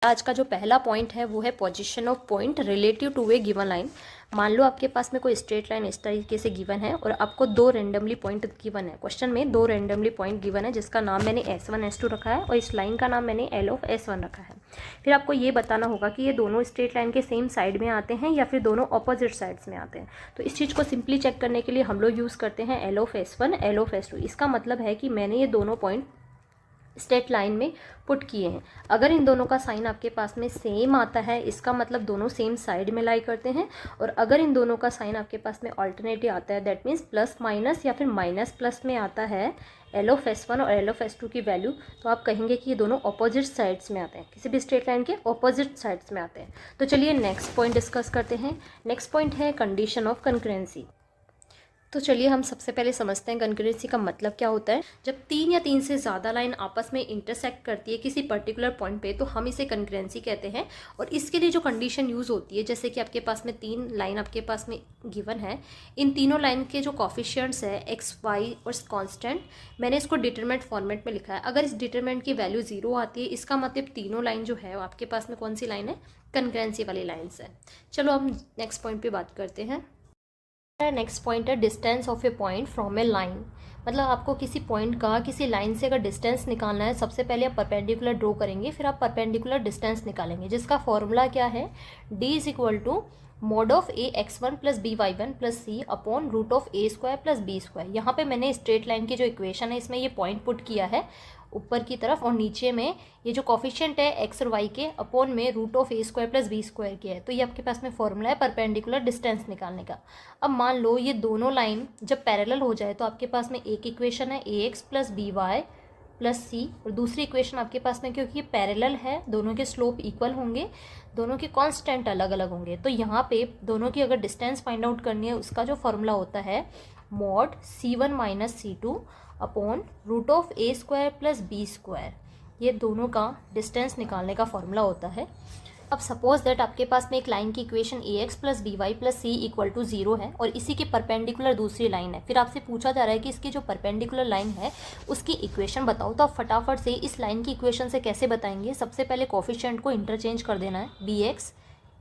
आज का जो पहला पॉइंट है वो है position of point relative to a given line. मान लो आपके पास में कोई स्ट्रेट लाइन इस तरीके से गिवन है और आपको दो रेंडमली पॉइंट गिवन है। क्वेश्चन में दो रेंडमली पॉइंट गिवन है जिसका नाम मैंने S1 S2 रखा है और इस लाइन का नाम मैंने L ऑफ S1 रखा है। फिर आपको ये बताना होगा कि ये दोनों स्ट्रेट लाइन के सेम साइड में आते हैं या फिर दोनों ऑपोजिट साइड्स में आते हैं। तो इस चीज़ को सिंपली चेक करने के लिए हम लोग यूज़ करते हैं L of S1 L of S2। इसका मतलब है कि मैंने ये दोनों पॉइंट स्ट्रेट लाइन में पुट किए हैं। अगर इन दोनों का साइन आपके पास में सेम आता है इसका मतलब दोनों सेम साइड में लाई करते हैं, और अगर इन दोनों का साइन आपके पास में ऑल्टरनेटिव आता है दैट मीन्स प्लस माइनस या फिर माइनस प्लस में आता है L ऑफ S1 और L ऑफ S2 की वैल्यू, तो आप कहेंगे कि ये दोनों ऑपोजिट साइड्स में आते हैं, किसी भी स्ट्रेट लाइन के ऑपोजिट साइड्स में आते हैं। तो चलिए नेक्स्ट पॉइंट डिस्कस करते हैं। नेक्स्ट पॉइंट है कंडीशन ऑफ कंकरेंसी। तो चलिए हम सबसे पहले समझते हैं कंकरेंसी का मतलब क्या होता है। जब तीन या तीन से ज़्यादा लाइन आपस में इंटरसेक्ट करती है किसी पर्टिकुलर पॉइंट पे तो हम इसे कंकरेंसी कहते हैं। और इसके लिए जो कंडीशन यूज़ होती है, जैसे कि आपके पास में तीन लाइन आपके पास में गिवन है, इन तीनों लाइन के जो कॉफिशिएंट्स है एक्स वाई और कांस्टेंट, मैंने इसको डिटरमिनेंट फॉर्मेट में लिखा है। अगर इस डिटरमिनेंट की वैल्यू 0 आती है इसका मतलब तीनों लाइन जो है आपके पास में कौन सी लाइन है, कंकरेंसी वाली लाइन्स है। चलो हम नेक्स्ट पॉइंट पर बात करते हैं। नेक्स्ट पॉइंट है distance of a point from A line. मतलब आपको किसी पॉइंट का किसी लाइन से अगर डिस्टेंस निकालना है, सबसे पहले आप परपेंडिकुलर ड्रॉ करेंगे, फिर आप परपेंडिकुलर डिस्टेंस निकालेंगे, जिसका फॉर्मूला क्या है, D is equal to mod of a x1 plus b y1 plus c upon root of a square plus b square. यहाँ पे मैंने स्ट्रेट लाइन की जो इक्वेशन है इसमें ये पॉइंट पुट किया है ऊपर की तरफ, और नीचे में ये जो कॉफिशिएंट है एक्स और वाई के अपॉन में root of a square plus b square के है। तो ये आपके पास में फॉर्मूला है परपेंडिकुलर डिस्टेंस निकालने का। अब मान लो ये दोनों लाइन जब पैरेलल हो जाए तो आपके पास में एक इक्वेशन है a x plus b y plus c, और दूसरी इक्वेशन आपके पास में, क्योंकि ये पैरेलल है दोनों के स्लोप इक्वल होंगे, दोनों के कांस्टेंट अलग अलग होंगे, तो यहाँ पे दोनों की अगर डिस्टेंस फाइंड आउट करनी है उसका जो फॉर्मूला होता है mod C1 minus C2 upon root of a square plus b square. ये दोनों का डिस्टेंस निकालने का फॉर्मूला होता है। अब सपोज दैट आपके पास में एक लाइन की equation a x plus b y plus c equal to 0 है और इसी के परपेंडिकुलर दूसरी लाइन है। फिर आपसे पूछा जा रहा है कि इसकी जो परपेंडिकुलर लाइन है उसकी इक्वेशन बताओ। तो आप फटाफट से इस लाइन की इक्वेशन से कैसे बताएंगे, सबसे पहले कोफिशिएंट को इंटरचेंज कर देना है, बी एक्स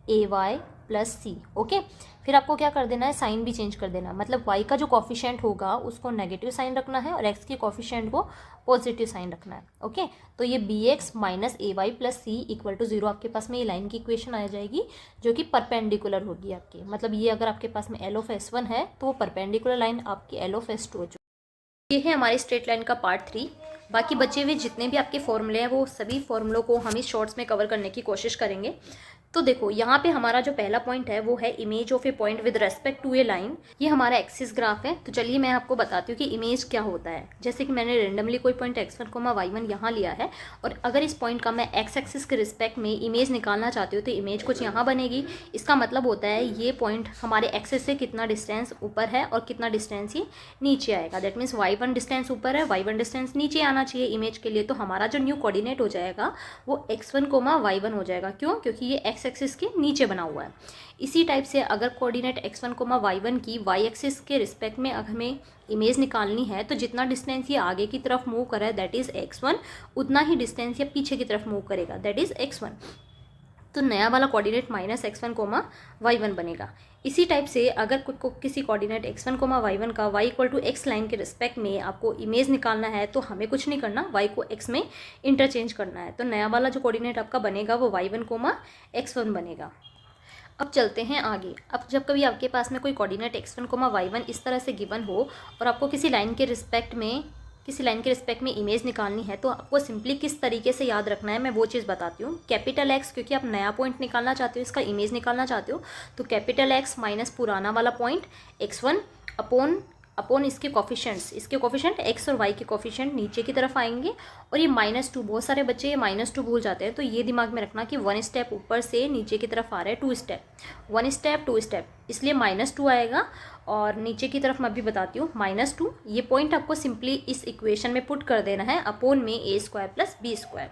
ए वाई प्लस सी, ओके। फिर आपको क्या कर देना है, साइन भी चेंज कर देना है, मतलब y का जो कॉफिशिएंट होगा उसको नेगेटिव साइन रखना है और x के कॉफिशिएंट को पॉजिटिव साइन रखना है, ओके। तो ये b x minus a y plus c equal to 0 आपके पास में ये लाइन की इक्वेशन आ जाएगी जो कि परपेंडिकुलर होगी आपकी। मतलब ये अगर आपके पास में L ऑफ S1 है तो वो परपेंडिकुलर लाइन आपकी L ऑफ S2 हो। ये है हमारी स्ट्रेट लाइन का पार्ट 3। बाकी बचे हुए जितने भी आपके फॉर्मूले हैं वो सभी फॉर्मूलों को हम इस शॉर्ट्स में कवर करने की कोशिश करेंगे। तो देखो यहाँ पे हमारा जो पहला पॉइंट है वो है image of a point with respect to a line. ये हमारा एक्सिस ग्राफ है। तो चलिए मैं आपको बताती हूँ कि इमेज क्या होता है। जैसे कि मैंने रेंडमली कोई पॉइंट x1, y1 यहाँ लिया है, और अगर इस पॉइंट का मैं एक्स एक्सिस के रिस्पेक्ट में इमेज निकालना चाहती हूँ तो इमेज कुछ यहाँ बनेगी। इसका मतलब होता है ये पॉइंट हमारे एक्सिस से कितना डिस्टेंस ऊपर है और कितना डिस्टेंस ये नीचे आएगा। दैट मीन्स y1 डिस्टेंस ऊपर है, y1 डिस्टेंस नीचे आना चाहिए इमेज के लिए। तो हमारा जो न्यू कोऑर्डिनेट हो जाएगा वो x1, y1 हो जाएगा। क्यों? क्योंकि ये एक्स एक्सिस के नीचे बना हुआ है। इसी टाइप से अगर कोऑर्डिनेट x1, y1 की y एक्सिस के रिस्पेक्ट में अगर हमें इमेज निकालनी है तो जितना डिस्टेंस ये आगे की तरफ मूव कर रहा है दैट इज x1, उतना ही डिस्टेंस ये पीछे की तरफ मूव करेगा दैट इज x1। तो नया वाला कोऑर्डिनेट माइनस x1, y1 बनेगा। इसी टाइप से अगर किसी कोऑर्डिनेट x1, y1 का y equal to x line के रिस्पेक्ट में आपको इमेज निकालना है तो हमें कुछ नहीं करना, y को x में इंटरचेंज करना है। तो नया वाला जो कोऑर्डिनेट आपका बनेगा वो y1, x1 बनेगा। अब चलते हैं आगे। अब जब कभी आपके पास में कोई कोऑर्डिनेट x1, y1 इस तरह से गिवन हो और आपको किसी लाइन के रिस्पेक्ट में इमेज निकालनी है तो आपको सिंपली किस तरीके से याद रखना है मैं वो चीज़ बताती हूँ। कैपिटल X, क्योंकि आप नया पॉइंट निकालना चाहते हो, इसका इमेज निकालना चाहते हो, तो कैपिटल X माइनस पुराना वाला पॉइंट x1 अपॉन इसके कोफिशिएंट x और y के कोफिशिएंट नीचे की तरफ आएंगे, और ये -2, बहुत सारे बच्चे ये -2 भूल जाते हैं, तो ये दिमाग में रखना कि 1 स्टेप ऊपर से नीचे की तरफ आ रहा है, 2 स्टेप, 1 स्टेप 2 स्टेप, इसलिए -2 आएगा। और नीचे की तरफ मैं भी बताती हूँ -2। ये पॉइंट आपको सिंपली इस इक्वेशन में पुट कर देना है अपॉन में ए स्क्वायर प्लस बी स्क्वायर।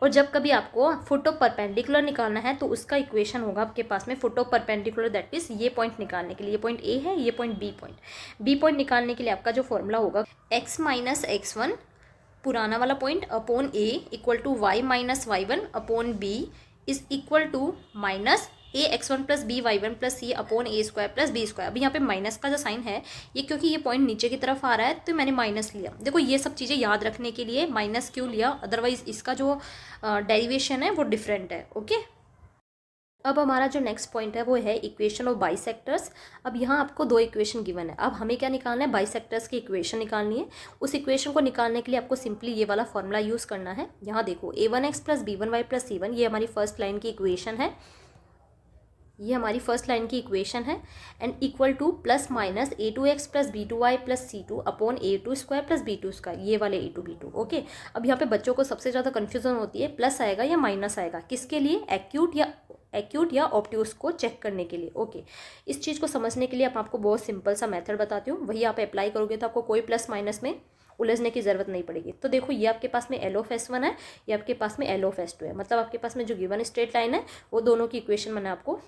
और जब कभी आपको फुट ऑफ परपेंडिकुलर निकालना है तो उसका इक्वेशन होगा आपके पास में foot of perpendicular, that means ये पॉइंट निकालने के लिए, ये पॉइंट ए है, ये पॉइंट बी पॉइंट निकालने के लिए आपका जो फॉर्मूला होगा x माइनस x1 पुराना वाला point upon a equal to y minus y1 upon b is equal to minus a x one plus b y one plus c upon a square plus b square. अभी यहाँ पे minus का जो sign है ये क्योंकि ये point नीचे की तरफ आ रहा है तो मैंने माइनस लिया। देखो ये सब चीज़ें याद रखने के लिए माइनस क्यों लिया, अदरवाइज इसका जो डेरिवेशन है वो डिफरेंट है। ओके, अब हमारा जो नेक्स्ट पॉइंट है वो है इक्वेशन ऑफ बाइसेक्टर्स। अब यहाँ आपको दो इक्वेशन गिवन है, अब हमें क्या निकालना है, बाइसेक्टर्स की इक्वेशन निकालनी है। उस इक्वेशन को निकालने के लिए आपको सिंपली ये वाला फॉर्मूला यूज़ करना है। यहाँ देखो a1x plus b1y plus c1 ये हमारी फर्स्ट लाइन की इक्वेशन है, ये हमारी फर्स्ट लाइन की इक्वेशन है। And equal two plus minus a2x plus b2y plus c2 upon a2 square plus b2 square, ये वाले a2 b2। ओके, अब यहाँ पे बच्चों को सबसे ज़्यादा कन्फ्यूजन होती है प्लस आएगा या माइनस आएगा, किसके लिए, एक्यूट या ऑब्ट्यूज को चेक करने के लिए। ओके, इस चीज़ को समझने के लिए आप आपको बहुत सिंपल सा मेथड बताती हूँ, वही आप अप्लाई करोगे तो आपको कोई प्लस माइनस में उलझने की ज़रूरत नहीं पड़ेगी। तो देखो ये आपके पास में एल ऑफ एस वन है, ये आपके पास में एल ऑफ एस टू है, मतलब आपके पास में जो गिवन स्ट्रेट लाइन है वो दोनों की इक्वेशन मैंने आपको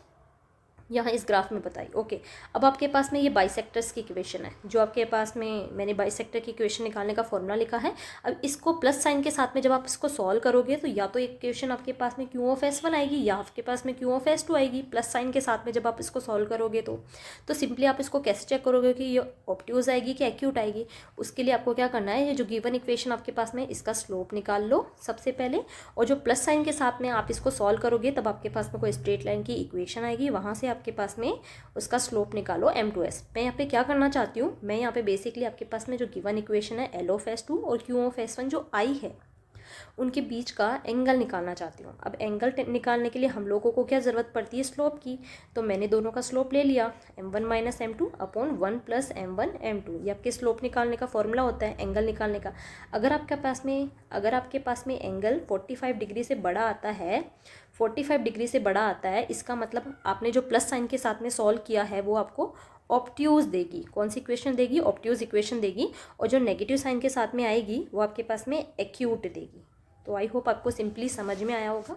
यहाँ इस ग्राफ में बताई। ओके, अब आपके पास में ये बाइसेक्टर्स की इक्वेशन है, जो आपके पास में मैंने बाइसेक्टर की इक्वेशन निकालने का फॉर्मूला लिखा है। अब इसको प्लस साइन के साथ में जब आप इसको सॉल्व करोगे तो या तो इक्वेशन आपके पास में क्यू ऑफ एस वन आएगी या आपके पास में क्यू ऑफ एस टू आएगी। प्लस साइन के साथ में जब आप इसको सॉल्व करोगे तो सिंपली आप इसको कैसे चेक करोगे कि ये ऑब्ट्यूज आएगी कि एक्यूट आएगी। उसके लिए आपको क्या करना है, ये जो गिवन इक्वेशन आपके पास में इसका स्लोप निकाल लो सबसे पहले, और जो प्लस साइन के साथ में आप इसको सॉल्व करोगे तब आपके पास में कोई स्ट्रेट लाइन की इक्वेशन आएगी, वहाँ से आपके पास में उसका स्लोप निकालो m2s। मैं यहाँ पे क्या करना चाहती हूँ, मैं यहाँ पे बेसिकली आपके पास में जो गिवन इक्वेशन है L ऑफ S2 और Q ऑफ S1 जो I है उनके बीच का एंगल निकालना चाहती हूँ। अब एंगल निकालने के लिए हम लोगों को क्या ज़रूरत पड़ती है, स्लोप की। तो मैंने दोनों का स्लोप ले लिया, m1 minus m2 upon 1 plus m1 m2। ये आपके स्लोप निकालने का फॉर्मूला होता है एंगल निकालने का। अगर आपके पास में एंगल 45 डिग्री से बड़ा आता है, 45 डिग्री से बड़ा आता है, इसका मतलब आपने जो प्लस साइन के साथ में सॉल्व किया है वो आपको ऑब्ट्यूज देगी। कौन सी इक्वेशन देगी, ऑब्ट्यूज इक्वेशन देगी। और जो नेगेटिव साइन के साथ में आएगी वो आपके पास में एक्यूट देगी। तो आई होप आपको सिंपली समझ में आया होगा।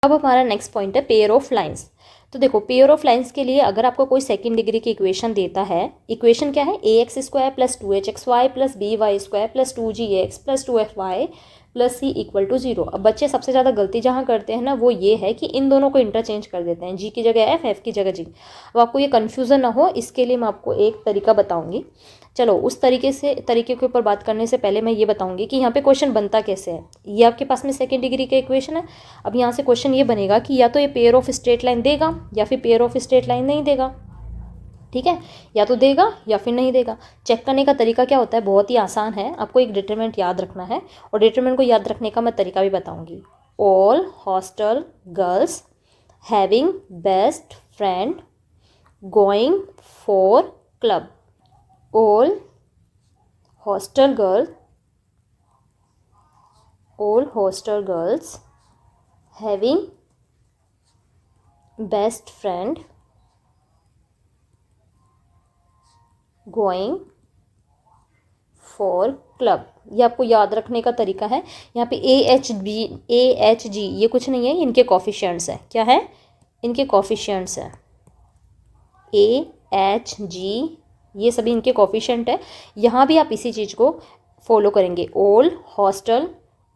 अब हमारा नेक्स्ट पॉइंट है पेयर ऑफ लाइंस। तो देखो पेयर ऑफ लाइंस के लिए अगर आपको कोई सेकंड डिग्री की इक्वेशन देता है, इक्वेशन क्या है, ax square plus 2hxy plus by square plus 2gx plus 2fy plus c equal to 0। अब बच्चे सबसे ज़्यादा गलती जहाँ करते हैं ना वो ये है कि इन दोनों को इंटरचेंज कर देते हैं, g की जगह f की जगह g। अब आपको ये कन्फ्यूज़न ना हो इसके लिए मैं आपको एक तरीका बताऊँगी। चलो उस तरीके के ऊपर बात करने से पहले मैं ये बताऊंगी कि यहाँ पे क्वेश्चन बनता कैसे है। ये आपके पास में सेकंड डिग्री का इक्वेशन है। अब यहाँ से क्वेश्चन ये बनेगा कि या तो ये पेयर ऑफ स्ट्रेट लाइन देगा या फिर पेयर ऑफ स्ट्रेट लाइन नहीं देगा। ठीक है, या तो देगा या फिर नहीं देगा। चेक करने का तरीका क्या होता है, बहुत ही आसान है, आपको एक डिटरमिनेंट याद रखना है और डिटरमिनेंट को याद रखने का मैं तरीका भी बताऊंगी। All hostel girls having best friend going for club. all hostel girls having best friend going for club। ये आपको याद रखने का तरीका है। यहाँ पे AHG ये कुछ नहीं है, इनके कोफिशिएंट्स हैं। क्या है, इनके कोफिशिएंट्स हैं। AHG ये सभी इनके कोफिशिएंट है। यहाँ भी आप इसी चीज़ को फॉलो करेंगे, ऑल हॉस्टल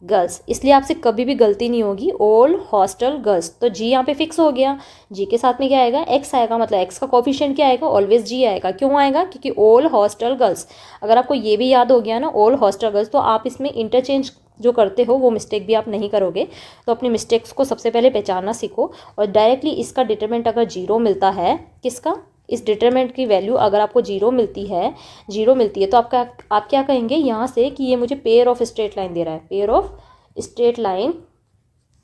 गर्ल्स, इसलिए आपसे कभी भी गलती नहीं होगी, ऑल हॉस्टल गर्ल्स। तो जी यहाँ पे फिक्स हो गया, जी के साथ में क्या आएगा, एक्स आएगा, मतलब एक्स का कोफिशिएंट क्या आएगा, ऑलवेज जी आएगा। क्यों आएगा, क्योंकि ऑल हॉस्टल गर्ल्स। अगर आपको ये भी याद हो गया ना, ऑल हॉस्टल गर्ल्स, तो आप इसमें इंटरचेंज जो करते हो वो मिस्टेक भी आप नहीं करोगे। तो अपनी मिस्टेक्स को सबसे पहले पहचानना सीखो और डायरेक्टली इसका डिटरमिनेंट अगर जीरो मिलता है, किसका, इस डिटरमिनेंट की वैल्यू अगर आपको जीरो मिलती है तो आप क्या कहेंगे यहाँ से कि ये मुझे पेयर ऑफ स्ट्रेट लाइन दे रहा है, पेयर ऑफ स्ट्रेट लाइन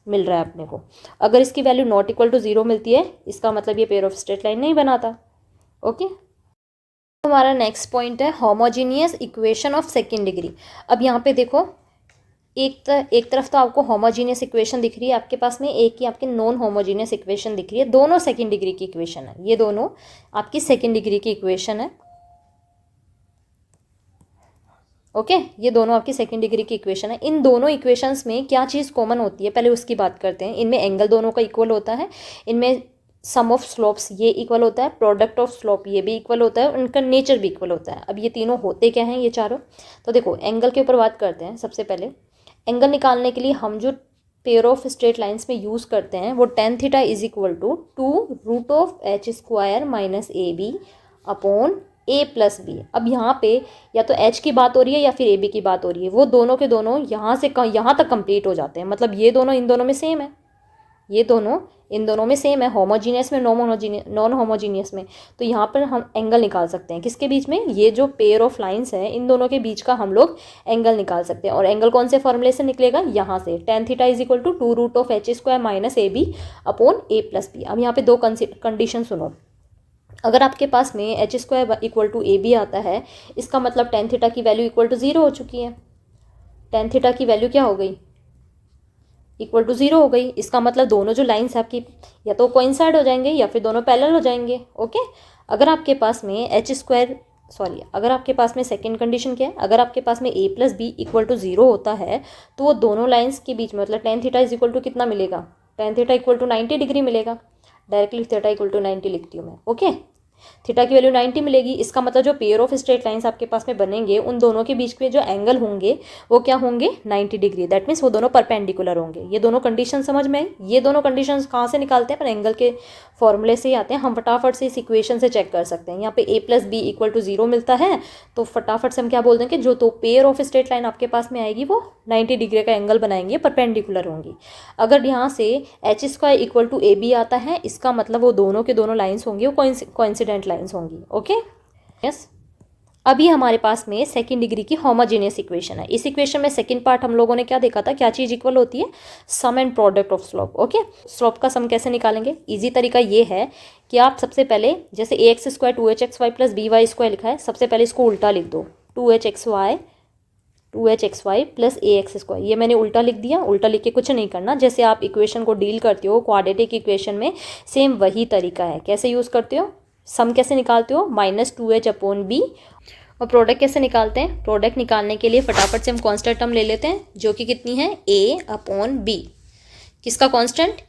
मिल रहा है अपने को। अगर इसकी value not equal to zero मिलती है इसका मतलब ये पेयर ऑफ स्ट्रेट लाइन नहीं बनाता। ओके, हमारा नेक्स्ट पॉइंट है homogeneous equation of second degree. अब यहाँ पे देखो एक तरफ तो आपको होमोजीनियस इक्वेशन दिख रही है आपके पास में, एक ही आपकी नॉन होमोजीनियस इक्वेशन दिख रही है। दोनों सेकंड डिग्री की इक्वेशन है, ये दोनों आपकी सेकंड डिग्री की इक्वेशन है। ओके, ये दोनों आपकी सेकंड डिग्री की इक्वेशन है। इन दोनों इक्वेशंस में क्या चीज़ कॉमन होती है, पहले उसकी बात करते हैं। इनमें एंगल दोनों का इक्वल होता है, इनमें सम ऑफ स्लोप्स ये इक्वल होता है, प्रोडक्ट ऑफ स्लोप ये भी इक्वल होता है, उनका नेचर भी इक्वल होता है। अब ये तीनों होते क्या हैं, ये चारों। तो देखो एंगल के ऊपर बात करते हैं। सबसे पहले एंगल निकालने के लिए हम जो पेयर ऑफ स्ट्रेट लाइन्स में यूज़ करते हैं वो tan theta is equal to 2√h² minus AB upon A+B। अब यहाँ पे या तो h की बात हो रही है या फिर AB की बात हो रही है, वो दोनों के दोनों यहाँ से यहाँ तक कंप्लीट हो जाते हैं, मतलब ये दोनों इन दोनों में सेम है, ये दोनों इन दोनों में सेम है, होमोजीनियस में नॉन होमोजीनियस में। तो यहाँ पर हम एंगल निकाल सकते हैं किसके बीच में, ये जो पेयर ऑफ लाइंस है इन दोनों के बीच का हम लोग एंगल निकाल सकते हैं। और एंगल कौन से फॉर्मूले से निकलेगा, यहाँ से tan theta is equal to 2√h² minus AB upon A+B। अब यहाँ पे दो कंडीशन सुनो, अगर आपके पास में h² इक्वल टू AB आता है, इसका मतलब tan थीटा की वैल्यू इक्वल टू 0 हो चुकी है। tan थीटा की वैल्यू क्या हो गई, इक्वल टू 0 हो गई। इसका मतलब दोनों जो लाइन्स है आपकी या तो कोइंसाइड हो जाएंगे या फिर दोनों पैरेलल हो जाएंगे। ओके, अगर आपके पास में अगर आपके पास में सेकंड कंडीशन क्या है, अगर आपके पास में A+B इक्वल टू 0 होता है तो वो दोनों लाइन्स के बीच में मतलब tan theta is equal to कितना मिलेगा, tan theta equal to 90 degree मिलेगा। डायरेक्टली थीटा इक्वल टू 90 लिखती हूँ मैं। ओके, थीटा की वैल्यू 90 मिलेगी। इसका मतलब जो पेयर ऑफ स्ट्रेट लाइंस आपके पास में बनेंगे उन दोनों के बीच के जो एंगल होंगे वो क्या होंगे, 90 डिग्री। दैट मीन्स वो दोनों परपेंडिकुलर होंगे। ये दोनों कंडीशन समझ में आई। ये दोनों कंडीशन कहाँ से निकालते हैं, पर एंगल के फॉर्मूले से ही आते हैं। हम फटाफट से इस इक्वेशन से चेक कर सकते हैं। यहाँ पे A+B इक्वल टू 0 मिलता है तो फटाफट से हम क्या बोल देंगे, जो तो पेयर ऑफ स्ट्रेट लाइन आपके पास में आएगी वो 90 डिग्री का एंगल बनाएंगे, परपेंडिकुलर होंगी। अगर यहाँ से h² इक्वल टू AB आता है, इसका मतलब वो दोनों के दोनों लाइन्स होंगी, वो कोइंसिडेंट लाइन्स होंगी। Okay, yes. अभी हमारे पास में सेकंड डिग्री की होमोजेनियस इक्वेशन है। इस इक्वेशन में सेकंड पार्ट हम लोगों ने क्या देखा था, क्या चीज़ इक्वल होती है, sum and product of slope. Okay, slope का सम कैसे निकालेंगे, इजी तरीका ये है कि आप सबसे पहले जैसे ax² 2hxy प्लस by² लिखा है, सबसे पहले इसको उल्टा लिख दो, 2hxy प्लस ax²। ये मैंने उल्टा लिख दिया। उल्टा लिख के कुछ नहीं करना, जैसे आप इक्वेशन को डील करते हो क्वाड्रेटिक इक्वेशन में, सेम वही तरीका है। कैसे यूज़ करते हो, सम कैसे निकालते हो, -2h/b। और प्रोडक्ट कैसे निकालते हैं, प्रोडक्ट निकालने के लिए फटाफट से हम कांस्टेंट टर्म ले लेते हैं जो कि कितनी है, a/b। किसका कांस्टेंट,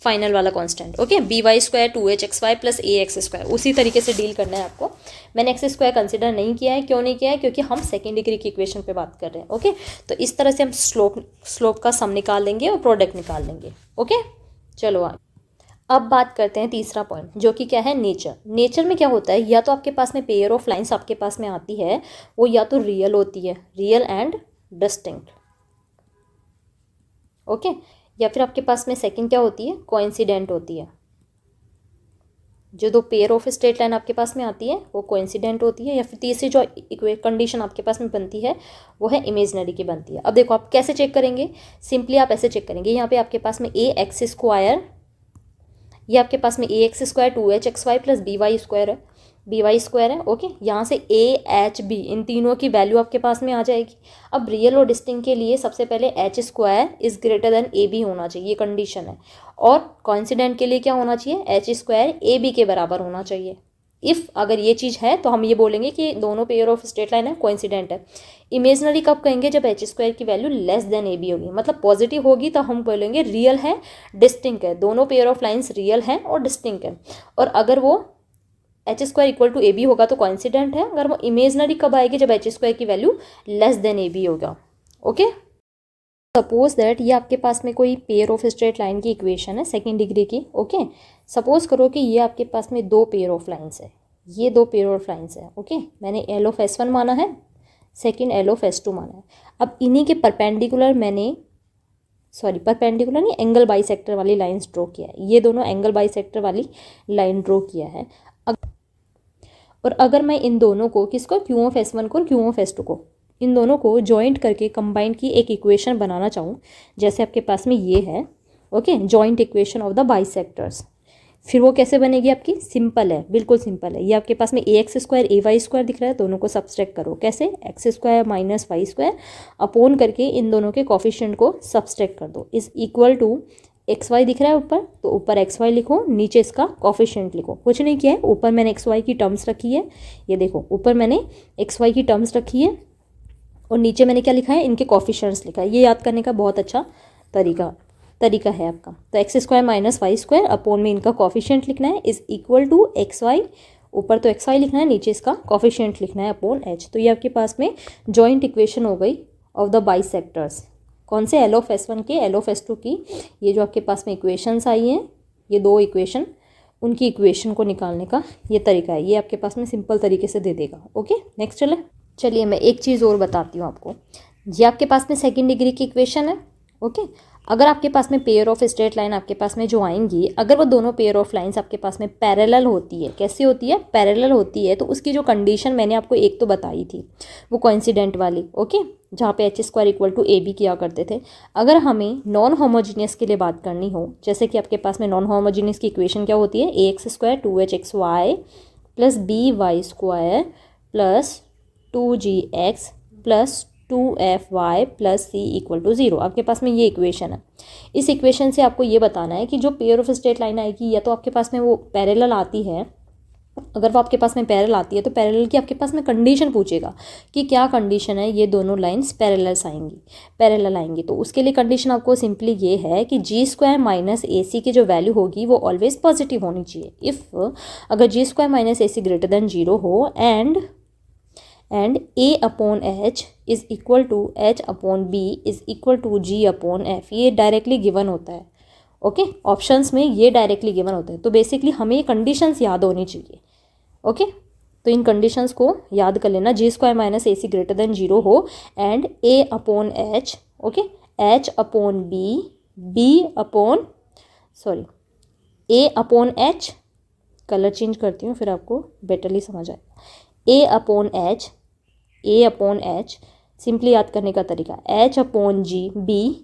फाइनल वाला constant. Okay, by² 2hxy plus ax²। उसी तरीके से डील करना है आपको। मैंने x² कंसिडर नहीं किया है, क्यों नहीं किया है, क्योंकि हम सेकेंड डिग्री की इक्वेशन पे बात कर रहे हैं। ओके, तो इस तरह से हम स्लोप का सम निकाल लेंगे और प्रोडक्ट निकाल लेंगे। ओके, चलो आगे। अब बात करते हैं तीसरा पॉइंट, जो कि क्या है, नेचर। नेचर में क्या होता है, या तो आपके पास में पेयर ऑफ लाइंस आपके पास में आती है, वो या तो रियल होती है, रियल एंड डिस्टिंक्ट। ओके, या फिर आपके पास में सेकंड क्या होती है, कोइंसिडेंट होती है। जो दो पेयर ऑफ स्ट्रेट लाइन आपके पास में आती है वो कोइंसिडेंट होती है। या फिर तीसरी जो कंडीशन आपके पास में बनती है वो है इमेजनरी की बनती है। अब देखो आप कैसे चेक करेंगे, सिंपली आप ऐसे चेक करेंगे, यहाँ पे आपके पास में ax², ये आपके पास में ax² 2hxy प्लस by² है। ओके, यहाँ से a/h/b इन तीनों की वैल्यू आपके पास में आ जाएगी। अब रियल और डिस्टिंक्ट के लिए सबसे पहले h² is greater than ab होना चाहिए, ये कंडीशन है। और कोइंसिडेंट के लिए क्या होना चाहिए, h² ab के बराबर होना चाहिए। इफ़ अगर ये चीज़ है तो हम ये बोलेंगे कि दोनों पेयर ऑफ स्ट्रेट लाइन है, कोइंसिडेंट है। इमेजनरी कब कहेंगे, जब h² की वैल्यू लेस देन ab होगी, मतलब पॉजिटिव होगी, तो हम बोलेंगे रियल है, डिस्टिंक्ट है। दोनों पेयर ऑफ लाइन्स रियल हैं और डिस्टिंक्ट है। और अगर वो h² इक्वल टू ab होगा तो कोइंसिडेंट है। अगर वो इमेजनरी कब आएगी, जब h² की वैल्यू लेस देन ab होगा। ओके, सपोज दैट ये आपके पास में कोई पेयर ऑफ स्ट्रेट लाइन की इक्वेशन है सेकेंड डिग्री की। ओके, सपोज करो कि ये आपके पास में दो पेयर ऑफ लाइन्स है, ये दो पेयर ऑफ लाइन्स है। ओके, मैंने L(s1) माना है, सेकेंड L(s2) माना है। अब इन्हीं के परपेंडिकुलर परपेंडिकुलर नहीं, एंगल बाइसेक्टर वाली लाइन्स ड्रॉ किया है। ये दोनों एंगल बाइसेक्टर वाली लाइन ड्रॉ किया है। और अगर मैं इन दोनों को, किसको, Q(s1) को और Q(s2) को, इन दोनों को जॉइंट करके कंबाइन की एक इक्वेशन बनाना चाहूँ, जैसे आपके पास में ये है। Okay, joint equation of the bisectors, फिर वो कैसे बनेगी आपकी, सिंपल है, बिल्कुल सिंपल है। ये आपके पास में ax² ay² दिख रहा है, दोनों को सब्सट्रैक्ट करो। कैसे, x² माइनस y² अपॉन करके इन दोनों के कोफिशिएंट को सब्सट्रैक्ट कर दो। इज इक्वल टू xy दिख रहा है ऊपर, तो ऊपर xy लिखो, नीचे इसका कोफिशिएंट लिखो। कुछ नहीं किया है, ऊपर मैंने xy की टर्म्स रखी है। ये देखो, ऊपर मैंने xy की टर्म्स रखी है और नीचे मैंने क्या लिखा है, इनके कोफिशिएंट्स लिखा है। ये याद करने का बहुत अच्छा तरीका है आपका। तो x² माइनस y² अपॉन में इनका कोफिशिएंट लिखना है, इज इक्वल टू xy, ऊपर तो xy लिखना है, नीचे इसका कोफिशिएंट लिखना है अपॉन h। तो ये आपके पास में जॉइंट इक्वेशन हो गई ऑफ द बाइसेक्टर्स। कौन से LOF के LOF की ये जो आपके पास में इक्वेशंस आई हैं, ये दो इक्वेशन, उनकी इक्वेशन को निकालने का ये तरीका है। ये आपके पास में सिंपल तरीके से दे देगा। ओके, नेक्स्ट चलिए मैं एक चीज़ और बताती हूँ आपको। ये आपके पास में सेकंड डिग्री की इक्वेशन है। ओके, अगर आपके पास में पेयर ऑफ स्ट्रेट लाइन आपके पास में जो आएंगी, अगर वो दोनों पेयर ऑफ लाइंस आपके पास में पैरेलल होती है, कैसी होती है, पैरेलल होती है, तो उसकी जो कंडीशन मैंने आपको एक तो बताई थी वो कोइंसिडेंट वाली। ओके, जहाँ पे h² = AB किया करते थे। अगर हमें नॉन होमोजीनियस के लिए बात करनी हो, जैसे कि आपके पास में नॉन होमोजीनियस की इक्वेशन क्या होती है, ax² 2hxy + by² + 2gx + 2fy + c = 0। आपके पास में ये इक्वेशन है। इस इक्वेशन से आपको ये बताना है कि जो पेयर ऑफ स्ट्रेट लाइन आएगी, या तो आपके पास में वो पैरेलल आती है। अगर वो आपके पास में पैरेलल आती है तो पैरेलल की आपके पास में कंडीशन पूछेगा कि क्या कंडीशन है, ये दोनों लाइंस पैरेलल आएंगी। तो उसके लिए कंडीशन आपको सिंपली ये है कि g² - ac की जो वैल्यू होगी वो ऑलवेज पॉजिटिव होनी चाहिए। इफ़ अगर g² - ac > 0 हो एंड a/h = h/b = g/f, ये डायरेक्टली गिवन होता है। ओके, ऑप्शंस में ये डायरेक्टली गिवन होता है। तो बेसिकली हमें ये कंडीशंस याद होनी चाहिए। ओके, तो इन कंडीशंस को याद कर लेना, g² - ac > 0 हो and a/h, okay, a/h, colour change करती हूँ फिर आपको बेटरली समझ आएगा। a/h सिंपली याद करने का तरीका h/g,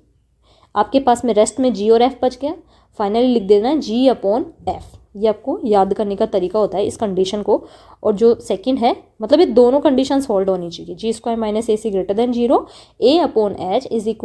आपके पास में रेस्ट में g और f बच गया, फाइनली लिख देना g/f। ये आपको याद करने का तरीका होता है इस कंडीशन को। और जो सेकंड है, मतलब ये दोनों कंडीशंस होल्ड होनी चाहिए, g² - ac > 0, a/h h/b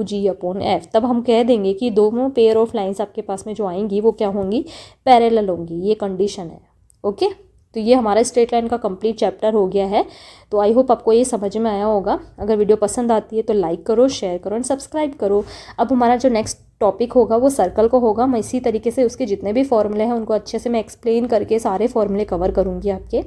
= g/f। तब हम कह देंगे कि दोनों पेयर ऑफ लाइंस आपके पास में जो आएंगी वो क्या होंगी, पैरेलल होंगी। ये कंडीशन है। ओके, तो ये हमारा स्ट्रेट लाइन का कंप्लीट चैप्टर हो गया है। तो आई होप आपको ये समझ में आया होगा। अगर वीडियो पसंद आती है तो लाइक करो, शेयर करो एंड सब्सक्राइब करो। अब हमारा जो नेक्स्ट टॉपिक होगा वो सर्कल को होगा। मैं इसी तरीके से उसके जितने भी फॉर्मूले हैं उनको अच्छे से मैं एक्सप्लेन करके सारे फॉर्मूले कवर करूँगी आपके।